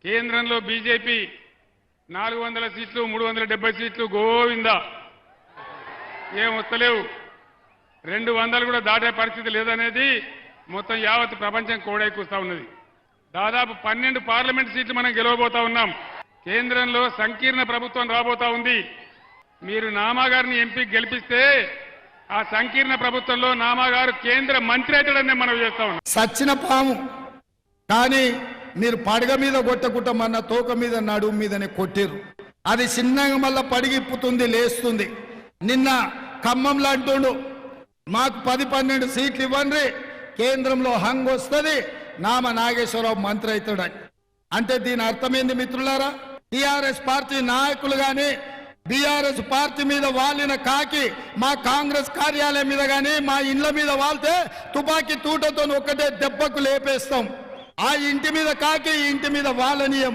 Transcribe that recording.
కేంద్రంలో బీజేపీ 400 సీట్లు 370 సీట్లు గోవిందా ఏం వస్తలేవు 200 కూడా దాటే పరిస్థితి లేదనేది మొత్తం యావత్ ప్రపంచం కోడైకూస్తా ఉన్నది. దాదాపు 12 పార్లమెంట్ సీట్లు మనం గెలవబోతా ఉన్నాం. కేంద్రంలో సంకీర్ణ ప్రభుత్వం రాబోతా ఉంది. మీరు నామా గారిని ఎంపీ గెలిపిస్తే ఆ సంకీర్ణ ప్రభుత్వంలో నామా గారు కేంద్ర మంత్రి అవుతాడని మనం చేస్తా ఉన్నాం. సచ్చిన పాము కానీ మీరు పడగ మీద కొట్టకుట్టమన్న తోక మీద నడుము మీదనే కొట్టిర్రు. అది చిన్నగా మళ్ళా పడిగిప్పుతుంది లేస్తుంది. నిన్న ఖమ్మంలో అంటుండు మాకు 10-12 సీట్లు ఇవ్వండి కేంద్రంలో హంగ్ వస్తుంది నామ నాగేశ్వరరావు మంత్రి అవుతాడని. అంటే దీని అర్థమైంది మిత్రులారా, టిఆర్ఎస్ పార్టీ నాయకులు గాని బీఆర్ఎస్ పార్టీ మీద వాలిన కాకి మా కాంగ్రెస్ కార్యాలయం మీద గాని మా ఇండ్ల మీద వాళ్తే తుపాకీ తూటతో ఒక్కటే దెబ్బకు లేపేస్తాం. ఆ ఇంటి మీద కాకి ఈ ఇంటి మీద వాలనీయం.